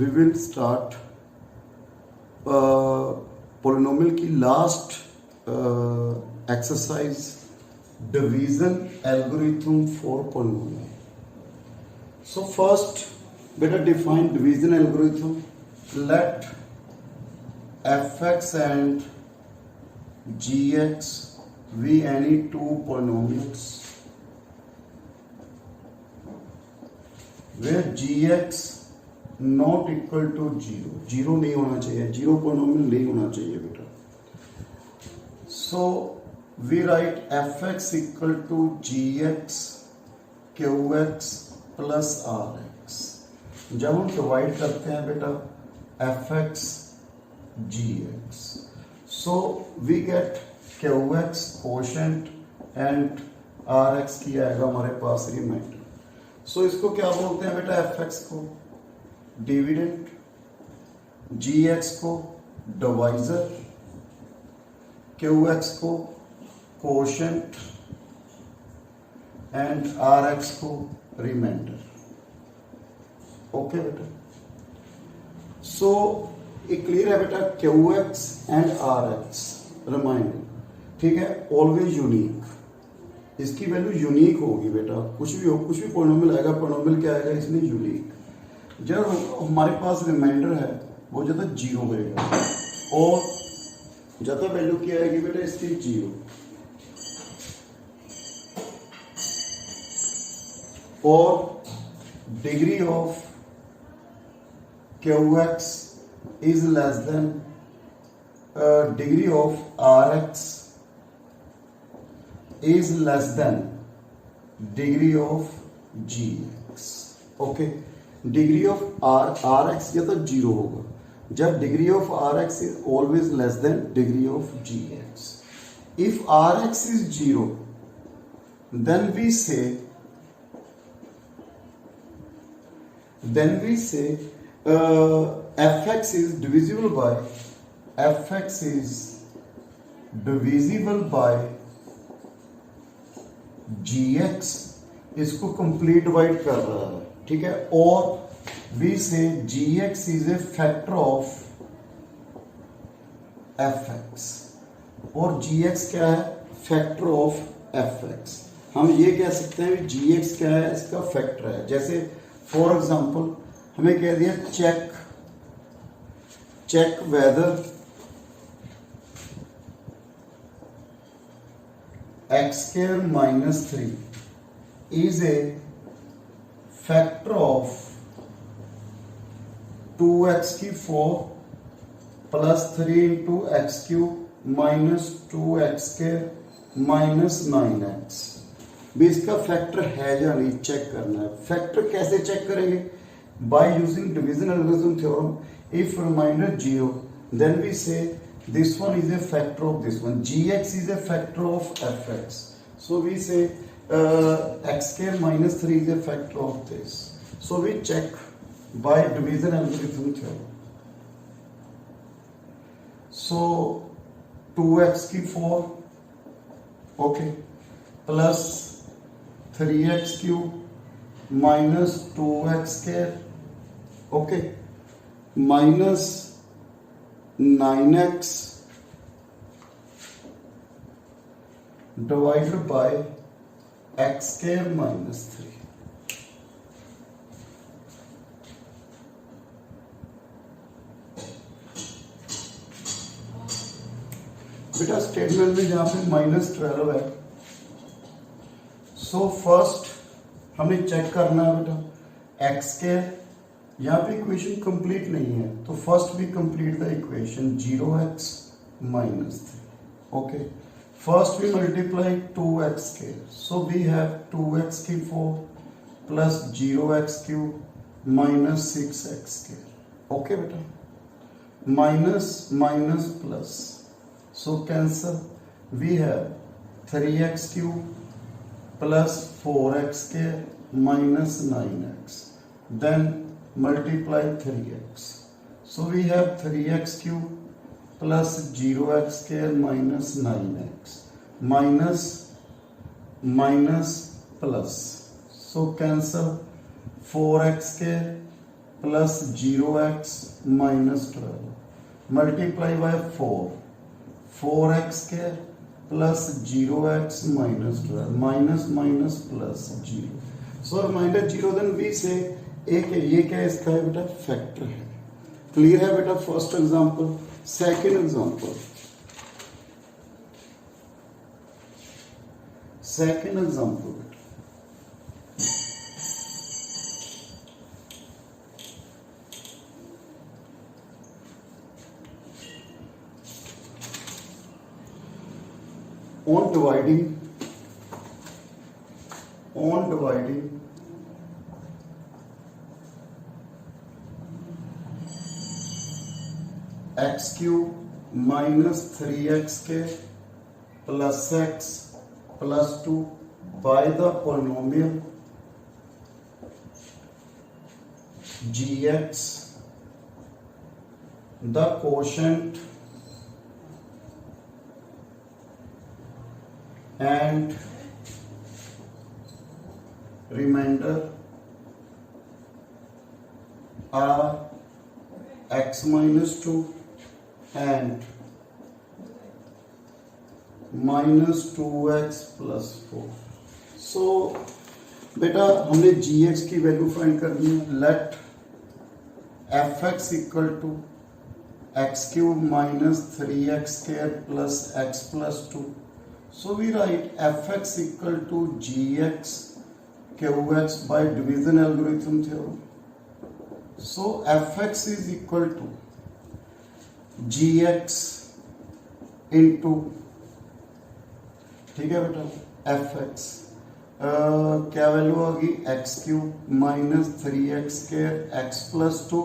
we will start polynomial की last exercise division algorithm for polynomial. So first better define division algorithm. Let fx and gx be any two polynomials where gx not equal to zero. Zero नहीं होना चाहिए, zero polynomial नहीं होना चाहिए बेटा. So we write F X equal to G X Q X plus R X. जब हम divide करते हैं बेटा F X G X, so we get Q X quotient and R X की आएगा हमारे पास रिमाइंडर. सो इसको क्या बोलते हैं बेटा, एफ एक्स को डिविडेंड, जी एक्स को डिवाइजर, क्यू एक्स को कोशेंट एंड आर एक्स को रिमाइंडर. ओके बेटा. सो ये क्लियर है बेटा, Q X and R X remainder. ठीक है, ऑलवेज यूनिक. इसकी वैल्यू यूनिक होगी बेटा. कुछ भी हो, कुछ भी पॉलिनोमियल आएगा, पॉलिनोमियल क्या आएगा इसमें, यूनिक. जब हमारे पास रिमाइंडर है वो ज्यादा जीरो होएगा और ज्यादा वैल्यू क्या आएगी बेटा इसकी, जीरो. और degree of Q X is less than degree of R X is less than degree of G X. Okay, degree of R X या तो जीरो होगा जब degree of R X is always less than degree of G X. If R X is zero then we say fx is divisible by gx. इसको complete divide कर रहा है, ठीक है. और we say gx is a factor of fx और gx क्या है, फैक्टर ऑफ fx. हम ये कह सकते हैं gx क्या है, इसका फैक्टर है. जैसे फॉर एग्जांपल हमें कह दिया check whether X square minus 3 is a factor of 2x की 4 plus 3 into X cube minus 2x square minus 9x. भी इसका फैक्टर है या नहीं चेक करना है. फैक्टर कैसे चेक करेंगे, by using division algorithm theorem. If remainder 0 then we say this one is a factor of this one. gx is a factor of fx, so we say x square minus 3 is a factor of this. So we check by division algorithm theorem. So 2x की 4 okay plus 3x cube minus 2x square okay minus 9x divided by x square minus 3. बेटा statement में जहां पे -12 है, so first हमें check करना है बेटा x स्क्वायर. यहाँ पे इक्वेशन कंप्लीट नहीं है तो first we complete the equation 0x minus 3. Okay, first we multiply 2x square, so we have 2x की 4 plus 0x cube minus 6x square. Okay बेटा, minus minus plus, so cancel. We have 3x cube plus 4x square minus 9x. Then multiply 3x, so we have 3x cube plus 0x square minus 9x minus minus plus, so cancel 4x square plus 0x minus 12 multiply by 4x square plus 0x minus 12 minus minus plus 0. So reminder 0 then we say एक है, ये क्या इसका है बेटा factor है. Clear है बेटा फर्स्ट एग्जांपल. सेकंड एग्जांपल बेटा on dividing x cube minus 3x square plus x plus 2 by the polynomial gx, the quotient and remainder are x minus 2 and minus 2x plus 4. So बेटा हमने gx की value find करनी है. Let fx equal to x cube minus 3x square plus x plus 2. So we write fx equal to gx qx by division algorithm theorem. So fx is equal to gx into, ठीक है बेटा, fx क्या value होगी x cube minus 3x square x plus 2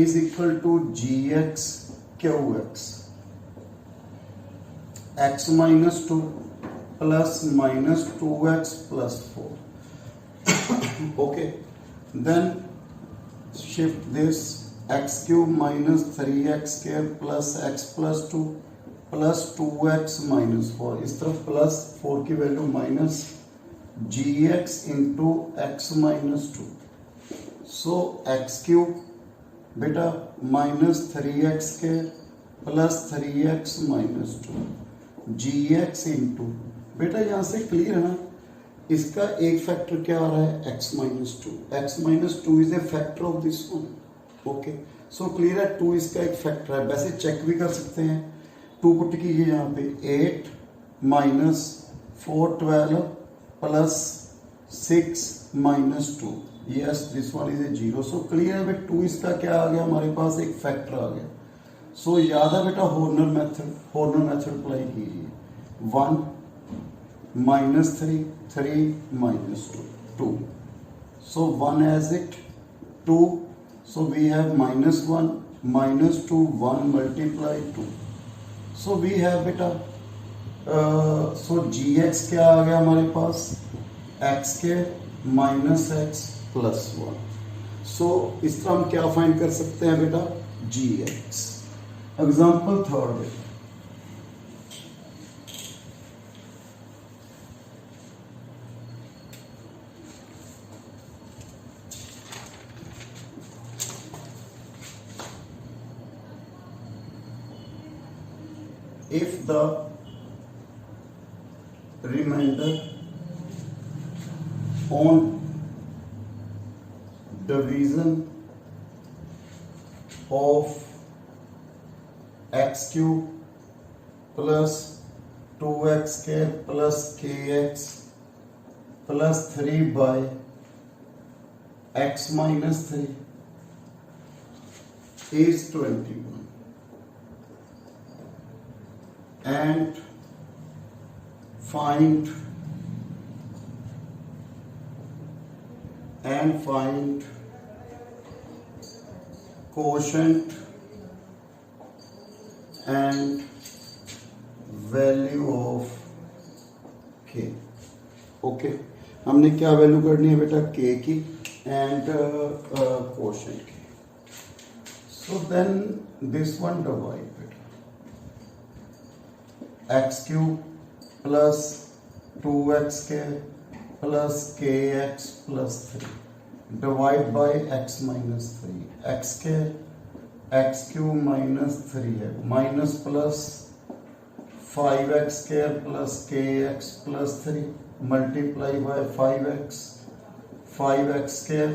is equal to gx qx x minus 2 plus minus 2x plus 4. Okay, then shift this x cube minus 3x square plus x plus 2 plus 2x minus 4. इस तरफ plus 4 की value minus gx into x minus 2. So x cube बेटा minus 3x square plus 3x minus 2 gx into, बेटा यहाँ से clear है ना, इसका एक फैक्टर क्या आ रहा है x minus 2. x minus 2 is a factor of this one. Okay, so clear है 2 इसका एक फैक्टर है. वैसे चेक भी कर सकते हैं. 2 पुट कीजिए यहाँ पे 8 minus 4 12 plus 6 minus 2. Yes this one is a 0. So clear है बेटा 2 इसका क्या आ गया हमारे पास, एक फैक्टर आ गया. सो याद है बेटा हॉर्नर मेथड अप्लाई कीजिए. 1 minus 3 minus 2. So 1 as it 2. So we have minus 1 minus 2 1 multiply 2. So we have बेटा सो जी एक्स क्या आ गया हमारे पास, एक्स के माइनस एक्स प्लस 1. सो इस तरह हम क्या फाइंड कर सकते हैं बेटा, जी एक्स. एग्जाम्पल थर्ड बेटा, if the remainder on division of x cube plus 2x square plus kx plus 3 by x minus 3 is 21 and find quotient and value of k. Okay, हमने क्या value करनी है बेटा, k की and quotient की. So then this one divide बेटा x cube plus 2x square plus kx plus 3. Divide by x minus 3 X square X Q minus 3 है minus plus 5x square plus kx plus 3 multiply by 5x square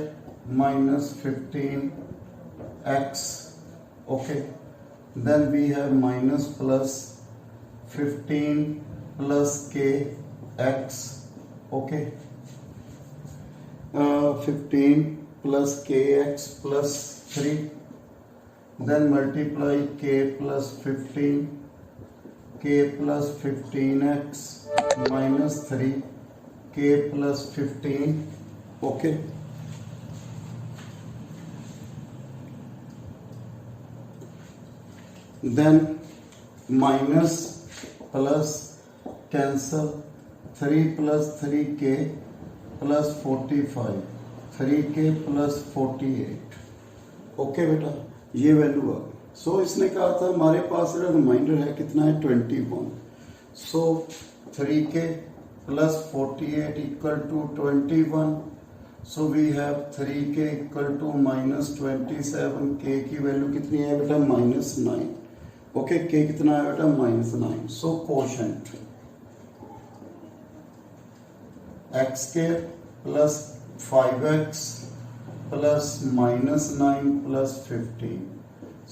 minus 15x. Okay, then we have minus plus 15 plus kx. Okay, 15 plus kx plus 3, then multiply k plus 15, k plus 15x minus 3, k plus 15. Okay, then minus plus cancel 3 plus 3k plus 45 3k plus 48. Okay बेटा, ये value आ गई। सो इसने कहा था हमारे पास reminder है कितना है 21। सो 3k plus 48 equal to 21. So we have 3k equal to minus 27. k की वैल्यू कितनी है बेटा -9. ओके, k कितना है बेटा -9. So quotient x square plus 5x plus -9 plus 15.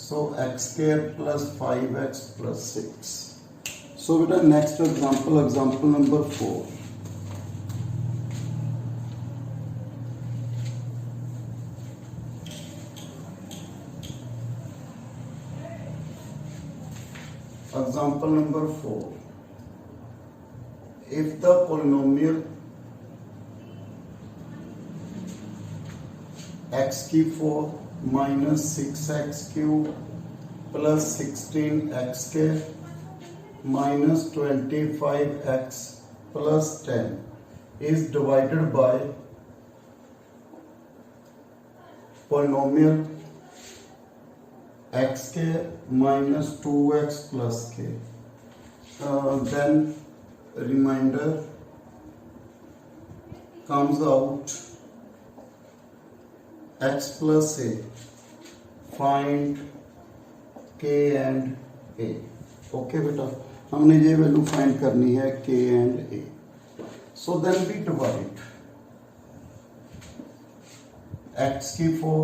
So x square plus 5x plus 6. So बेटा next example number 4. Example number 4. If the polynomial x की 4 minus 6x cube plus 16x square minus 25x plus 10 is divided by polynomial x square minus 2x plus k. Then remainder comes out x plus a. Find k and a. Okay बेटा, हमने ये value find करनी है k and a. So then we divide x की 4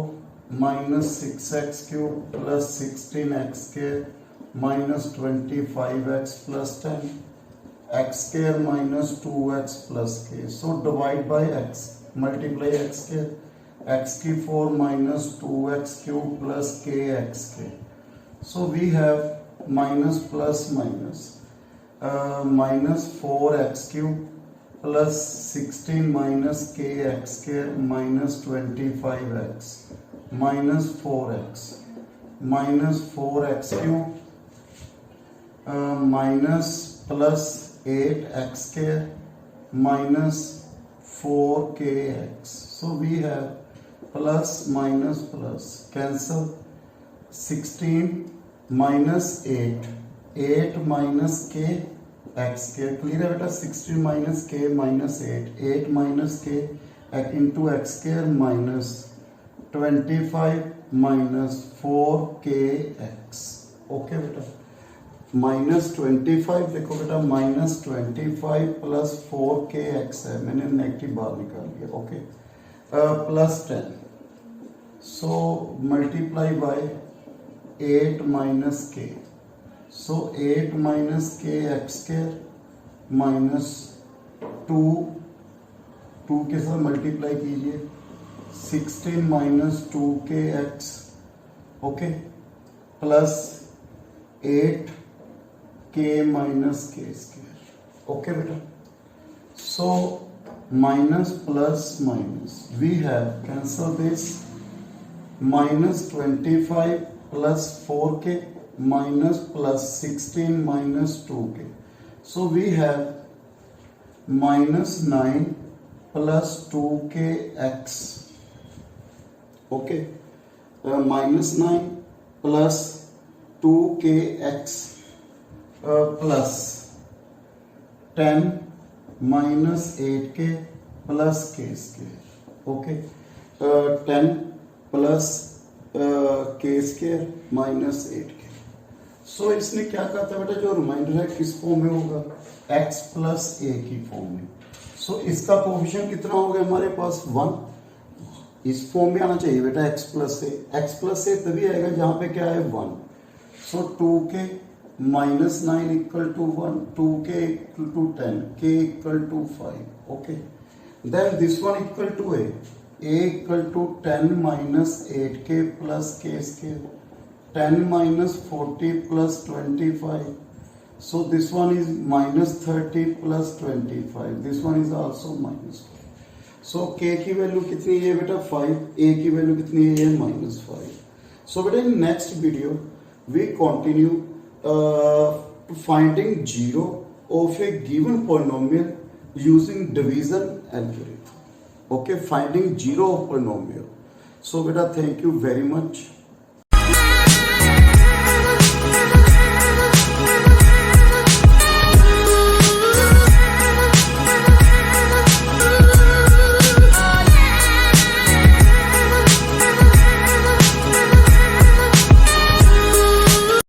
minus 6x cube plus 16x square minus 25x plus 10 x square minus 2x plus k. So divide by x, multiply x square. x की 4 minus 2x cube plus kx square. So we have minus plus minus minus 4x cube plus 16 minus kx square minus 25x minus 4x cube minus plus 8x square minus 4kx. So we have plus minus plus cancel 16 minus 8 minus k x square. Clear है बेटा, 16 minus k minus 8 minus k into x square minus 25 minus 4kx. Okay बेटा, minus 25 देखो बेटा -25 plus 4kx है, मैंने negative बाहर निकाल लिया. Okay, plus 10. So multiply by 8 minus k. So 8 minus k x square minus 2 के साथ मल्टीप्लाई कीजिए 16 minus 2kx. Okay, plus 8k minus k square. Okay बेटा, so minus plus minus we have cancel this minus 25 plus 4k minus plus 16 minus 2k. So we have minus 9 plus 2kx. Okay, minus 9 plus 2kx plus 10 minus 8k plus k square. Okay, 10 plus के square minus 8k। सो इसने क्या कहा था बेटा, जो reminder है किस form में होगा, x प्लस ए की फॉर्म में। सो इसका कोफिशिएंट कितना हो गया हमारे पास 1, इस फॉर्म में आना चाहिए बेटा x प्लस ए तभी आएगा जहां पे क्या है 1। So 2k minus 9 equal to 1, 2k equal to 10, k equal to 5, okay. Then this one equal to a equal to 10 minus 8k plus k square, 10 minus 40 plus 25. So this one is minus 30 plus 25. This one is also minus 5. So k की value कितनी है बेटा 5, a की value कितनी है minus 5. So बेटा in next video we continue finding zero of a given polynomial using division algorithm. Okay, finding zero of polynomial. So beta thank you very much.